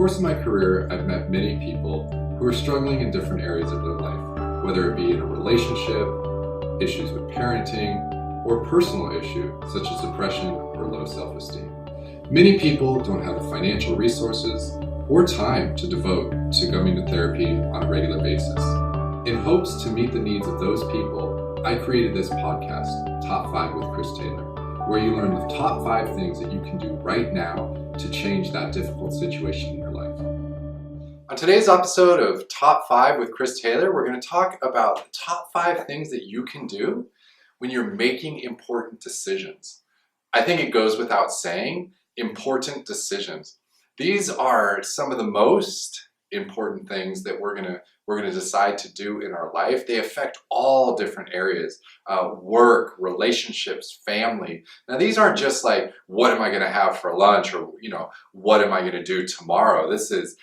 course of my career, I've met many people who are struggling in different areas of their life, whether it be in a relationship, issues with parenting, or a personal issue such as depression or low self-esteem. Many people don't have the financial resources or time to devote to going to therapy on a regular basis. In hopes to meet the needs of those people, I created this podcast, Top 5 with Chris Taylor, where you learn the top 5 things that you can do right now to change that difficult situation in your life. On today's episode of Top 5 with Chris Taylor, we're going to talk about the top 5 things that you can do when you're making important decisions. I think it goes without saying, important decisions. These are some of the most important things that we're gonna decide to do in our life. They affect all different areas, work, relationships, family. Now these aren't just like, what am I gonna have for lunch, or what am I gonna do tomorrow? This is,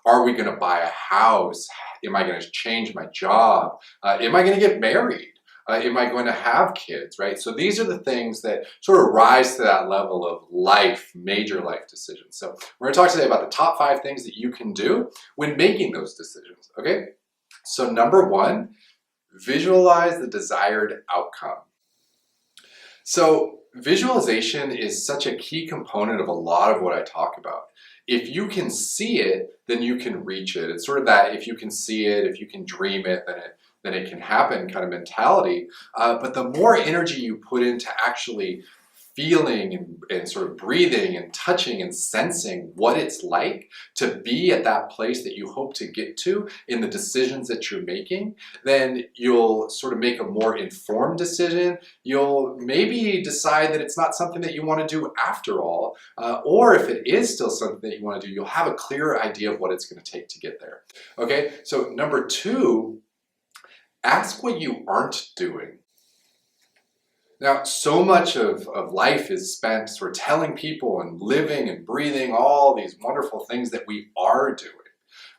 are we gonna buy a house? Am I gonna change my job? Am I gonna get married? Am I going to have kids, right? So these are the things that sort of rise to that level of life, major life decisions. So we're going to talk today about the top 5 things that you can do when making those decisions, okay? So number 1, visualize the desired outcome. So visualization is such a key component of a lot of what I talk about. If you can see it, then you can reach it. It's sort of that if you can see it, if you can dream it, then it can happen kind of mentality. But the more energy you put into actually feeling and sort of breathing and touching and sensing what it's like to be at that place that you hope to get to in the decisions that you're making, then you'll sort of make a more informed decision. You'll maybe decide that it's not something that you want to do after all, or if it is still something that you want to do, you'll have a clearer idea of what it's going to take to get there. Okay, so number 2, ask what you aren't doing. Now, so much of life is spent sort of telling people and living and breathing all these wonderful things that we are doing,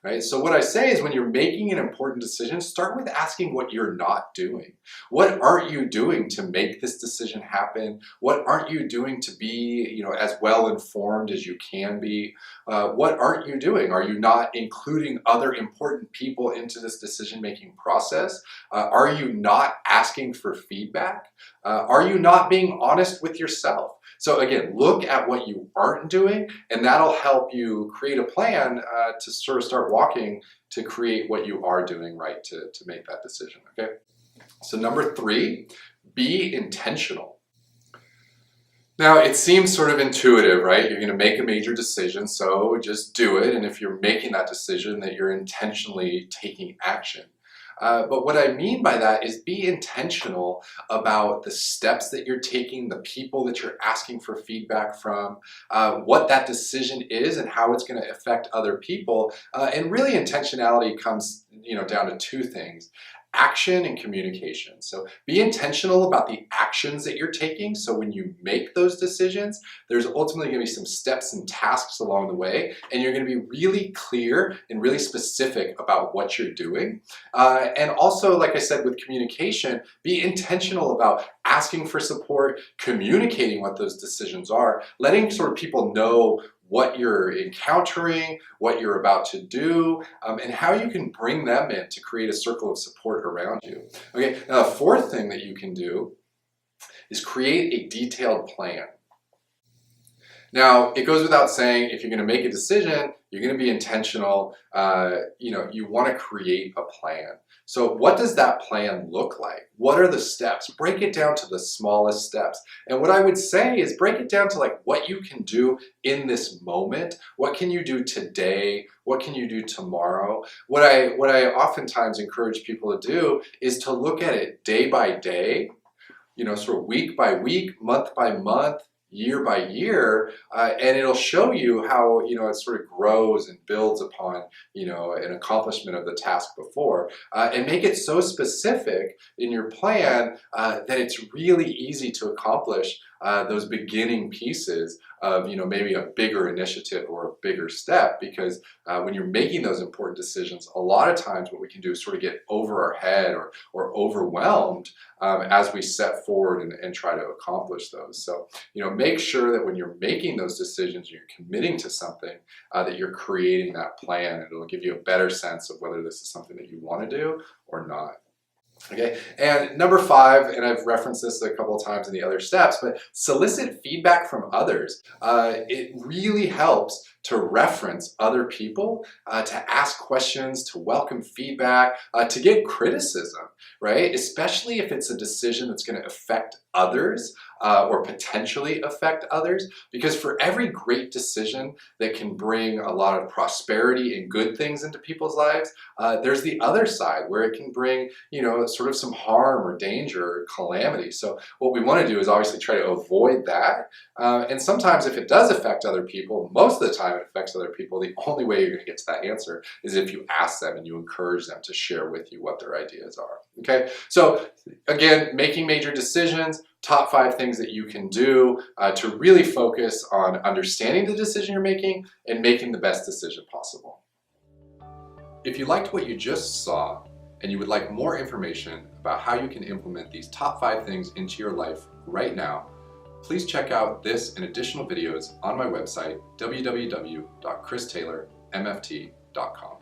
right? So what I say is when you're making an important decision, start with asking what you're not doing. What aren't you doing to make this decision happen? What aren't you doing to be, as well informed as you can be? What aren't you doing? Are you not including other important people into this decision-making process? Are you not asking for feedback? Are you not being honest with yourself? So again, look at what you aren't doing, and that'll help you create a plan to sort of start walking to create what you are doing right to make that decision, okay? So number 3, be intentional. Now, it seems sort of intuitive, right? You're going to make a major decision, so just do it. And if you're making that decision, that you're intentionally taking action. But what I mean by that is be intentional about the steps that you're taking, the people that you're asking for feedback from, what that decision is and how it's going to affect other people. And really intentionality comes, down to 2 things. Action and communication. So be intentional about the actions that you're taking. So when you make those decisions, there's ultimately going to be some steps and tasks along the way, and you're going to be really clear and really specific about what you're doing. And also, like I said, with communication, be intentional about asking for support, communicating what those decisions are, letting sort of people know what you're encountering, what you're about to do, and how you can bring them in to create a circle of support around you. Okay, now the 4th thing that you can do is create a detailed plan. Now, it goes without saying, if you're going to make a decision, you're going to be intentional, you want to create a plan. So what does that plan look like? What are the steps? Break it down to the smallest steps. And what I would say is break it down to like what you can do in this moment. What can you do today? What can you do tomorrow? What I oftentimes encourage people to do is to look at it day by day, sort of week by week, month by month, year by year, and it'll show you how it sort of grows and builds upon an accomplishment of the task before, and make it so specific in your plan that it's really easy to accomplish those beginning pieces of maybe a bigger initiative or a bigger step, because when you're making those important decisions, a lot of times what we can do is sort of get over our head or overwhelmed as we set forward and try to accomplish those. So make sure that when you're making those decisions, you're committing to something, that you're creating that plan, and it'll give you a better sense of whether this is something that you want to do or not. Okay, and number 5, and I've referenced this a couple of times in the other steps, but solicit feedback from others. It really helps to reference other people, to ask questions, to welcome feedback, to get criticism, right? Especially if it's a decision that's going to affect others or potentially affect others, because for every great decision that can bring a lot of prosperity and good things into people's lives, there's the other side where it can bring, sort of some harm or danger or calamity. So what we want to do is obviously try to avoid that. And sometimes if it does affect other people, most of the time it affects other people, the only way you're going to get to that answer is if you ask them and you encourage them to share with you what their ideas are. Okay, so again, making major decisions, top 5 things that you can do to really focus on understanding the decision you're making and making the best decision possible. If you liked what you just saw and you would like more information about how you can implement these top 5 things into your life right now, please check out this and additional videos on my website, www.christaylormft.com.